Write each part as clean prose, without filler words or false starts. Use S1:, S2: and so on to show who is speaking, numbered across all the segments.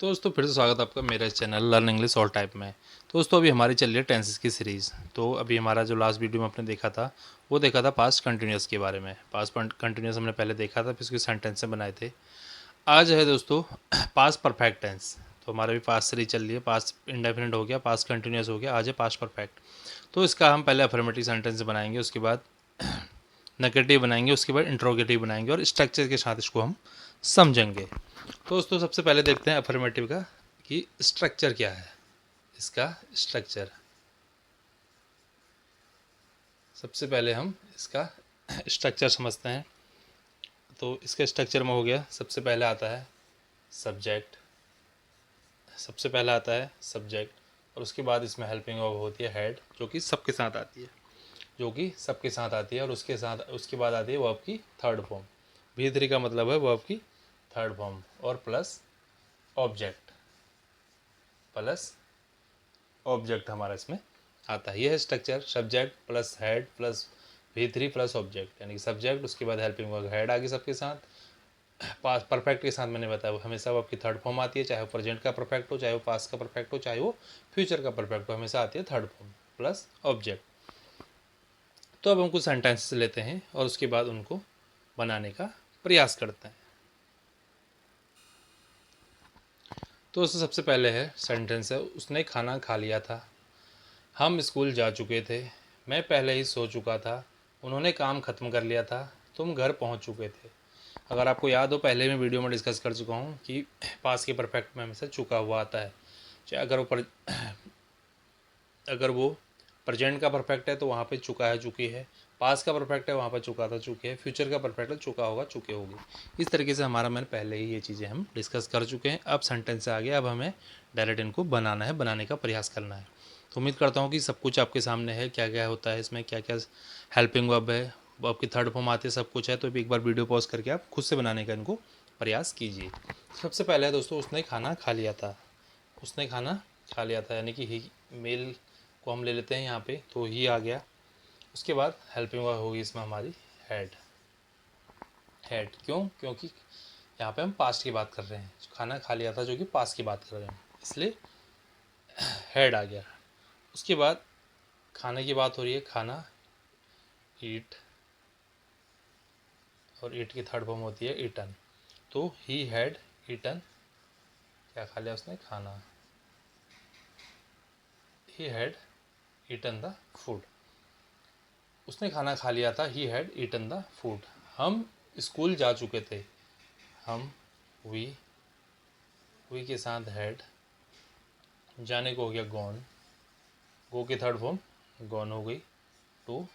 S1: तो दोस्तों फिर से स्वागत है आपका मेरे channel learn English all type में। तो दोस्तों अभी हमारी चल रही है टेंसेस की सीरीज़। तो अभी हमारा जो लास्ट वीडियो में आपने देखा था वो देखा था पास्ट कंटिन्यूस के बारे में। पास्ट कंटिन्यूस हमने पहले देखा था, फिर उसके सेंटेंस बनाए थे। आज है दोस्तों पास्ट परफेक्ट टेंस। तो हमारा भी पास्ट सीरीज चल रही है। पास्ट इंडेफिनिट हो गया, पास्ट कंटिन्यूस हो गया, आज है पास्ट परफेक्ट। तो इसका हम पहले अफर्मेटिव सेंटेंस बनाएंगे, उसके बाद नेगेटिव बनाएंगे, उसके बाद इंट्रोगेटिव बनाएंगे और स्ट्रक्चर के साथ इसको हम समझेंगे। तो दोस्तों सबसे पहले देखते हैं अफर्मेटिव का कि स्ट्रक्चर क्या है। इसका स्ट्रक्चर सबसे पहले हम इसका स्ट्रक्चर समझते हैं। तो इसके स्ट्रक्चर में हो गया, सबसे पहले आता है सब्जेक्ट। और उसके बाद इसमें हेल्पिंग वर्ब होती है हेड, जो कि सबके साथ आती है और उसके बाद आती है वर्ब की थर्ड फॉर्म। V3 का मतलब है वर्ब की थर्ड फॉर्म और प्लस ऑब्जेक्ट हमारा इसमें आता है। यह है structure, subject plus head plus V3 plus object, यानी कि सब्जेक्ट उसके बाद हेल्पिंग वर्ब हेड आगे सबके साथ। पास परफेक्ट के साथ मैंने बताया हमेशा वर्ब की थर्ड फॉर्म आती है, चाहे वो प्रेजेंट का परफेक्ट हो, चाहे वो पास्ट का परफेक्ट हो, चाहे वो फ्यूचर का परफेक्ट हो, हमेशा आती है थर्ड फॉर्म प्लस ऑब्जेक्ट। तो अब हम कुछ सेंटेंसेस लेते हैं और उसके बाद उनको बनाने का प्रयास करते हैं। तो उससे सबसे पहले है सेंटेंस है, उसने खाना खा लिया था, हम स्कूल जा चुके थे, मैं पहले ही सो चुका था, उन्होंने काम ख़त्म कर लिया था, तुम घर पहुंच चुके थे। अगर आपको याद हो, पहले मैं वीडियो में डिस्कस कर चुका हूं कि पास के परफेक्ट में हमेशा चुका हुआ आता है। चाहे अगर वो प्रेजेंट का परफेक्ट है तो वहाँ पे चुका है चुकी है, पास का परफेक्ट है वहाँ पे चुका था चुके है, फ्यूचर का परफेक्ट है चुका होगा चुके होगी। इस तरीके से हमारा मैंने पहले ही ये चीज़ें हम डिस्कस कर चुके हैं। अब सेंटेंस से आ गया, अब हमें डायरेक्ट इनको बनाना है, बनाने का प्रयास करना है। तो उम्मीद करता हूँ कि सब कुछ आपके सामने है, क्या क्या होता है इसमें, क्या क्या हेल्पिंग वर्ब है, वर्ब की थर्ड फॉर्म आती है, सब कुछ है। तो एक बार वीडियो पॉज करके आप खुद से बनाने का इनको प्रयास कीजिए। सबसे पहले दोस्तों, उसने खाना खा लिया था। उसने खाना खा लिया था यानी कि ही मेल को हम ले लेते हैं यहाँ पे, तो ही आ गया। उसके बाद हेल्पिंग वर्ब होगी इसमें हमारी हेड। क्यों? क्योंकि यहाँ पे हम पास्ट की बात कर रहे हैं, खाना खा लिया था जो कि पास्ट की बात कर रहे हैं, इसलिए हेड आ गया। उसके बाद खाने की बात हो रही है, खाना ईट, और ईट की थर्ड फॉर्म होती है ईटन। तो ही हैड ईटन, क्या खा लिया उसने? खाना। He had eaten the food, उसने खाना खा लिया था। He had eaten the food. हम स्कूल जा चुके थे, हम वी के साथ हैड, जाने को हो गया गॉन, गो की थर्ड फॉर्म गॉन हो गई, टू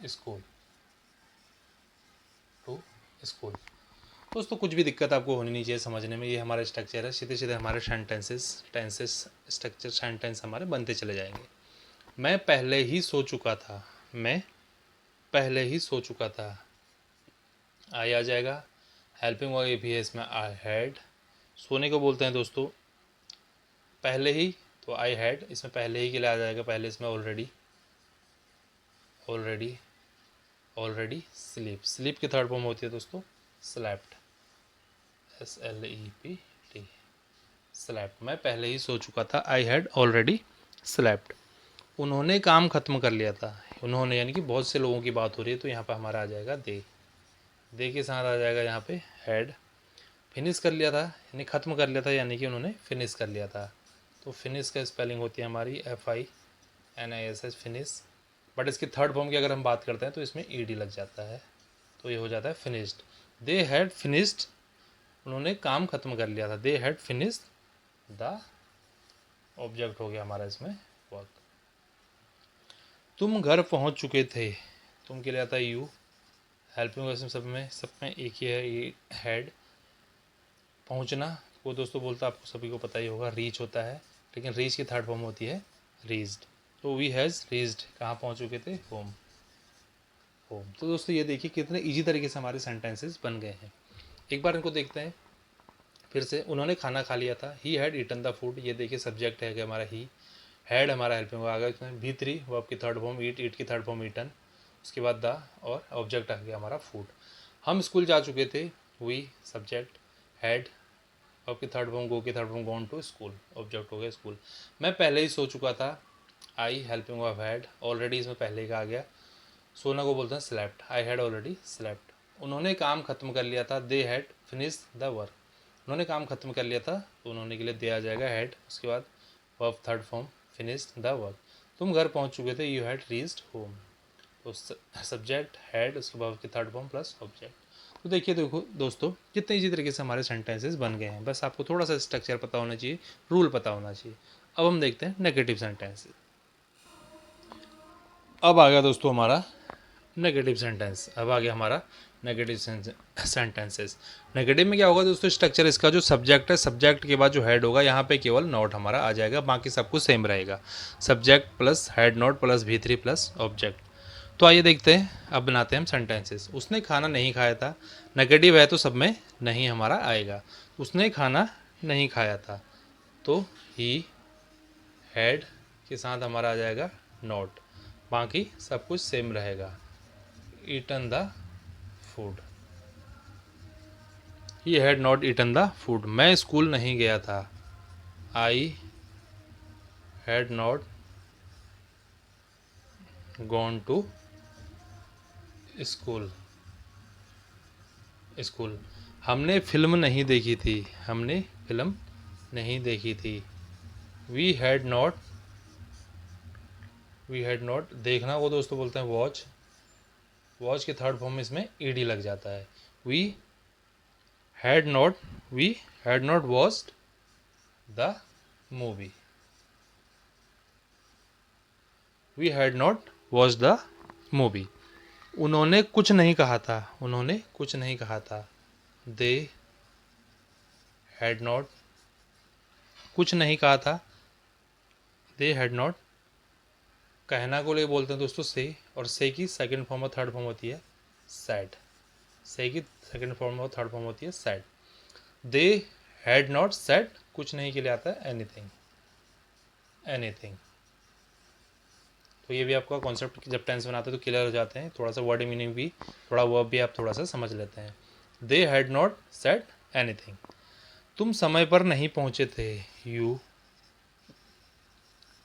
S1: स्कूल, दोस्तों कुछ भी दिक्कत आपको होनी नहीं चाहिए समझने में। ये हमारा स्ट्रक्चर है, सीधे सीधे हमारे टेंसेस स्ट्रक्चर सेंटेंस हमारे बनते चले जाएंगे। मैं पहले ही सो चुका था, मैं पहले ही सो चुका था, आई आ जाएगा। हेल्पिंग वर्ब भी है इसमें, आई हैड। सोने को बोलते हैं दोस्तों पहले ही, तो आई हैड इसमें पहले ही के लिए आ जाएगा। पहले इसमें ऑलरेडी स्लीप की थर्ड फॉर्म होती है दोस्तों स्लैप्ट, SLEPT, स्लैप्ट। मैं पहले ही सो चुका था, आई हैड ऑलरेडी स्लैप्ट। उन्होंने काम ख़त्म कर लिया था, उन्होंने यानी कि बहुत से लोगों की बात हो रही है, तो यहाँ पर हमारा आ जाएगा दे के साथ आ जाएगा यहाँ पे हैड। फिनिश कर लिया था यानी ख़त्म कर लिया था, यानी कि उन्होंने फिनिश कर लिया था। तो फिनिश का स्पेलिंग होती है हमारी FINISH, फिनिश। बट इसकी थर्ड फॉर्म की अगर हम बात करते हैं तो इसमें ED लग जाता है, तो ये हो जाता है फिनिश्ड। दे हैड फिनिश्ड, उन्होंने काम ख़त्म कर लिया था। They had finished the object हो गया हमारा इसमें वर्क। तुम घर पहुंच चुके थे, तुम के लिए आता है यू। हेल्पिंग वर्ब सब में एक ही है, ये हैड। पहुंचना वो दोस्तों बोलता आपको सभी को पता ही होगा, रीच होता है, लेकिन रीच की थर्ड फॉर्म होती है रीच्ड। तो वी हैज़ रीच्ड, कहाँ पहुंच चुके थे? होम। तो दोस्तों ये देखिए कितने इजी तरीके से हमारे सेंटेंसेस बन गए हैं। एक बार इनको देखते हैं फिर से। उन्होंने खाना खा लिया था, he had eaten the food. ये देखिए सब्जेक्ट है कि हमारा ही, हैड हमारा हेल्पिंग वर्ब आ गया इसमें। V3 वर्ब की थर्ड फॉर्म ईट की थर्ड फॉर्म ईटन, उसके बाद द और ऑब्जेक्ट आ गया हमारा फूड। हम स्कूल जा चुके थे, वी सब्जेक्ट, हैड वर्ब की थर्ड फॉर्म गो की third form gone to school, object हो गया स्कूल। मैं पहले ही सो चुका था, I helping verb had, already इसमें पहले ही कहा गया। सोना को बोलते हैं slept, I had already slept. उन्होंने काम खत्म कर लिया था, they had finish the work, उन्होंने काम खत्म कर लिया था, तो उन्होंने के लिए दे आ जाएगा हैड, उसके बाद verb third form finish the work. तुम घर पहुंच चुके थे, यू हैड रीच्ड होम, तो सब्जेक्ट हैड, उसके बाद की थर्ड फॉर्म प्लस ऑब्जेक्ट। तो देखिए देखो दोस्तों, कितने इजी तरीके से हमारे सेंटेंसेस बन गए हैं, बस आपको थोड़ा सा स्ट्रक्चर पता होना चाहिए, रूल पता होना चाहिए। अब हम देखते हैं नेगेटिव सेंटेंसेस। अब आ गया दोस्तों हमारा नेगेटिव सेंटेंस, अब आ गया हमारा नेगेटिव सेंटेंसेस। नेगेटिव में क्या होगा दोस्तों, स्ट्रक्चर इसका जो सब्जेक्ट है, सब्जेक्ट के बाद जो हेड होगा, यहाँ पे केवल नॉट हमारा आ जाएगा, बाकी सब कुछ सेम रहेगा, subject plus head not plus V3 plus object. तो आइए देखते हैं, अब बनाते हैं हम सेंटेंसेस। उसने खाना नहीं खाया था, नेगेटिव है तो सब में नहीं हमारा आएगा। उसने खाना नहीं खाया था, तो ही हैड के साथ हमारा आ जाएगा नॉट, बाकी सब कुछ सेम रहेगा। Eaten the food, he had not eaten the food. मैं स्कूल नहीं गया था, I had not gone to school, school. हमने फिल्म नहीं देखी थी, हमने फिल्म नहीं देखी थी। We had not, we had not, देखना को दोस्तों बोलते हैं वॉच, वॉच के थर्ड फॉर्म में इसमें ईडी लग जाता है। We had not, we had not watched the movie, we had not watch the movie. उन्होंने कुछ नहीं कहा था, उन्होंने कुछ नहीं कहा था। दे हैड नॉट, कुछ नहीं कहा था, दे हैड नॉट। कहना को लिए बोलते हैं दोस्तों से, और से की सेकंड फॉर्म और थर्ड फॉर्म होती है सैड, से की सेकंड फॉर्म और थर्ड फॉर्म होती है sad. They had not said, कुछ नहीं के लिए आता है एनीथिंग, एनीथिंग। तो ये भी आपका कॉन्सेप्ट जब टेंस बनाते हैं तो क्लियर हो जाते हैं, थोड़ा सा वर्ड मीनिंग भी, थोड़ा वर्ब भी आप थोड़ा सा समझ लेते हैं। They had not said anything. तुम समय पर नहीं पहुंचे थे, यू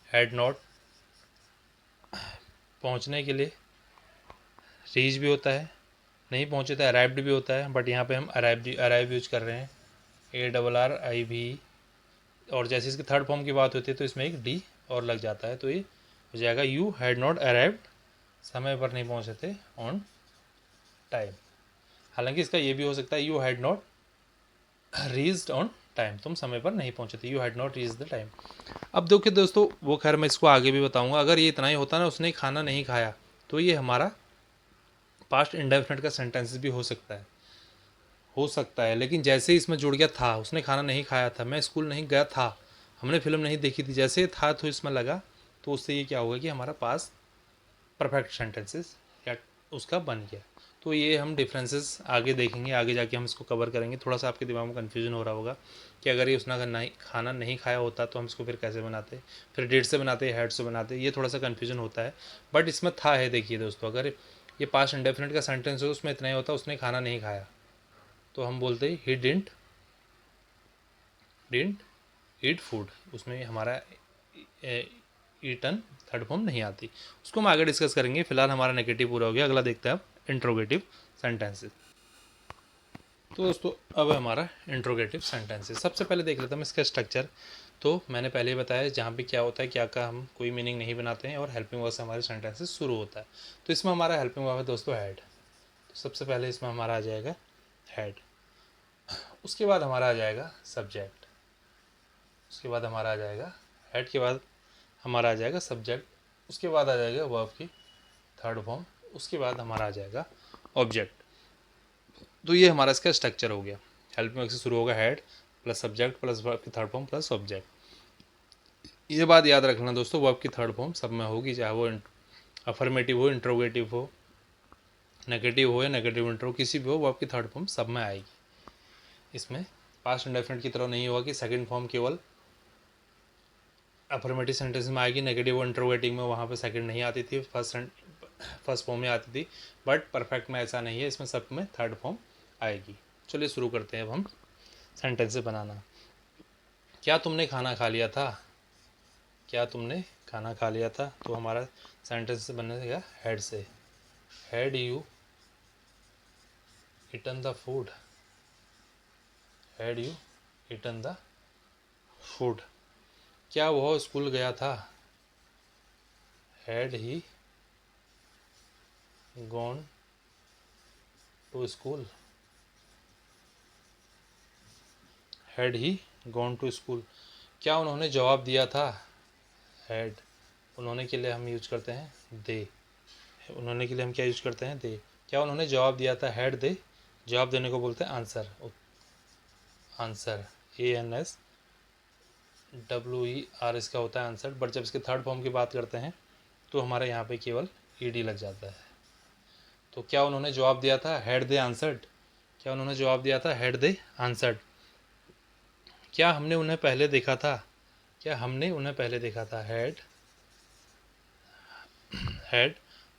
S1: हैड नॉट, पहुंचने के लिए रीच भी होता है, नहीं पहुंचे थे अराइव्ड भी होता है, बट यहाँ पे हम अराइव यूज कर रहे हैं, ARRIV। और जैसे इसकी थर्ड फॉर्म की बात होती है तो इसमें एक डी और लग जाता है, तो ये हो जाएगा यू हैड नॉट अराइव्ड, समय पर नहीं पहुंचे थे, ऑन टाइम। हालांकि इसका ये भी हो सकता है you had not reached on time, तुम समय पर नहीं पहुंचे थे, you had not reach the time. अब देखिए दोस्तों, वो खैर मैं इसको आगे भी बताऊंगा, अगर ये इतना ही होता ना, उसने खाना नहीं खाया, तो ये हमारा पास्ट इंडेफिनिट का सेंटेंस भी हो सकता है, हो सकता है। लेकिन जैसे ही इसमें जुड़ गया था, उसने खाना नहीं खाया था, मैं स्कूल नहीं गया था, हमने फिल्म नहीं देखी थी, जैसे था तो इसमें लगा, तो उससे ये क्या होगा कि हमारा पास परफेक्ट सेंटेंसेस या उसका बन गया। तो ये हम डिफरेंसेस आगे देखेंगे, आगे जाके हम इसको कवर करेंगे। थोड़ा सा आपके दिमाग में कन्फ्यूजन हो रहा होगा कि अगर ये उसने खाना नहीं खाया होता तो हम इसको फिर कैसे बनाते, फिर डेट से बनाते, हेड से बनाते, ये थोड़ा सा कन्फ्यूजन होता है। बट इसमें था है, देखिए दोस्तों, अगर ये पास्ट इंडेफिनिट का सेंटेंस हो, उसमें इतना ही होता, उसने खाना नहीं खाया, तो हम बोलते ही डिडंट ईट फूड, उसमें हमारा ईटन थर्ड फॉर्म नहीं आती, उसको हम आगे डिस्कस करेंगे। फिलहाल हमारा नेगेटिव पूरा हो गया, अगला देखते हैं अब इंट्रोगेटिव सेंटेंसेस। तो दोस्तों अब हमारा इंट्रोगेटिव सेंटेंसेस, सबसे पहले देख लेते हैं इसका स्ट्रक्चर। तो मैंने पहले बताया जहाँ पे क्या होता है, क्या का हम कोई मीनिंग नहीं बनाते हैं, और हेल्पिंग वर्ब से हमारे सेंटेंसेस शुरू होता है। तो इसमें हमारा हेल्पिंग वर्ब है दोस्तों हैड, तो सबसे पहले इसमें हमारा आ जाएगा हैड, उसके बाद हमारा आ जाएगा सब्जेक्ट, उसके बाद हमारा आ जाएगा हेड के बाद हमारा आ जाएगा सब्जेक्ट, उसके बाद आ जाएगा वर्ब की थर्ड फॉर्म, उसके बाद हमारा आ जाएगा ऑब्जेक्ट। तो ये हमारा इसका स्ट्रक्चर हो गया, हेल्पिंग वर्ब से शुरू होगा head plus subject plus verb की थर्ड फॉर्म प्लस ऑब्जेक्ट। ये बात याद रखना दोस्तों, वर्ब की थर्ड फॉर्म सब में होगी, चाहे वो अफर्मेटिव हो, इंट्रोगेटिव हो, नेगेटिव हो या नेगेटिव इंट्रो, किसी भी हो, वर्ब की थर्ड फॉर्म सब में आएगी। इसमें पास्ट इंडेफिनिट की तरह नहीं होगा कि सेकंड फॉर्म केवल अफर्मेटिव सेंटेंस में आएगी, नेगेटिव इंट्रोगेटिव में वहाँ पे सेकंड नहीं आती थी, फर्स्ट फॉर्म में आती थी, बट परफेक्ट में ऐसा नहीं है, इसमें सब में थर्ड फॉर्म आएगी। चलिए शुरू करते हैं अब हम सेंटेंसेस बनाना। क्या तुमने खाना खा लिया था? क्या तुमने खाना खा लिया था? तो हमारा सेंटेंस बनने का हैड से, had you eaten the food, had you eaten the food. क्या वह स्कूल गया था? Had he gone to school, had he gone to school. क्या उन्होंने जवाब दिया था? हैड, उन्होंने के लिए हम यूज करते हैं दे, उन्होंने के लिए हम क्या यूज करते हैं? दे। क्या उन्होंने जवाब दिया था? हैड दे, जवाब देने को बोलते हैं आंसर, आंसर ANSWER इसका होता है आंसर। बट जब इसके थर्ड फॉर्म की बात करते हैं तो हमारे यहाँ पे केवल ED लग जाता है। तो क्या उन्होंने जवाब दिया था? हैड दे आंसर्ड, क्या उन्होंने जवाब दिया था? Had they answered. क्या हमने उन्हें पहले देखा था? क्या हमने उन्हें पहले देखा था? हैड,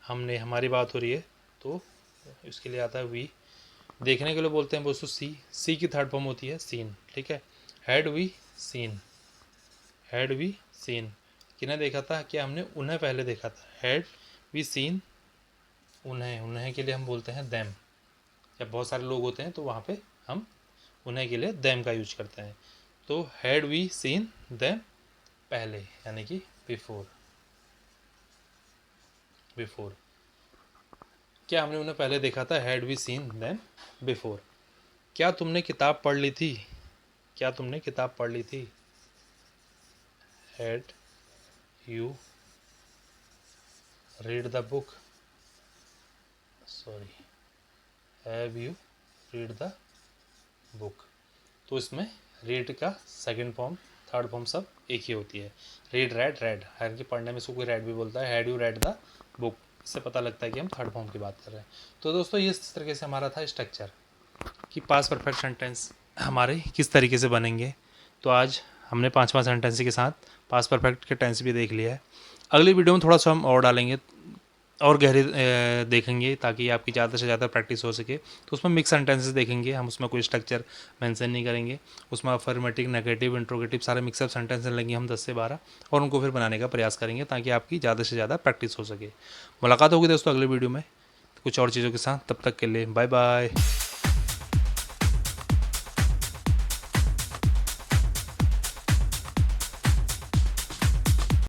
S1: हमने, हमारी बात हो रही है तो इसके लिए आता है वी। देखने के लिए बोलते हैं दोस्तों सी की थर्ड फॉर्म होती है सीन, ठीक है। Had we seen, had we seen, किन्हें देखा था? क्या हमने उन्हें पहले देखा था? हैड वी सीन उन्हें, उन्हें के लिए हम बोलते हैं देम। जब बहुत सारे लोग होते हैं तो वहाँ पे हम उन्हें के लिए देम का यूज करते हैं। तो हैड वी सीन देम, पहले, यानी कि बिफोर, बिफोर। क्या हमने उन्हें पहले देखा था? Had we seen them before. क्या तुमने किताब पढ़ ली थी? क्या तुमने किताब पढ़ ली थी? Had you read the book, sorry, have you read the book. तो इसमें रीड का सेकंड फॉर्म, थर्ड फॉर्म सब एक ही होती है। रीड, रेड, हर की पढ़ने में इसको कोई रेड भी बोलता है। Had you read the book, इससे पता लगता है कि हम थर्ड फॉर्म की बात कर रहे हैं। तो दोस्तों ये इस तरीके से हमारा था स्ट्रक्चर कि पास परफेक्ट सेंटेंस हमारे किस तरीके से बनेंगे। तो आज हमने 5 सेंटेंस के साथ पास परफेक्ट के टेंस भी देख लिया है। अगली वीडियो में थोड़ा सा हम और डालेंगे और गहरे देखेंगे ताकि आपकी ज़्यादा से ज़्यादा प्रैक्टिस हो सके। तो उसमें मिक्स सेंटेंसेस देखेंगे हम, उसमें कोई स्ट्रक्चर मेंशन नहीं करेंगे। उसमें अफर्मेटिव, नेगेटिव, इंट्रोगेटिव सारे मिक्सअप सेंटेंसेस लेंगे हम 10 से 12 और उनको फिर बनाने का प्रयास करेंगे ताकि आपकी ज़्यादा से ज़्यादा प्रैक्टिस हो सके। मुलाकात होगी दोस्तों अगले वीडियो में कुछ और चीज़ों के साथ। तब तक के लिए बाय बाय।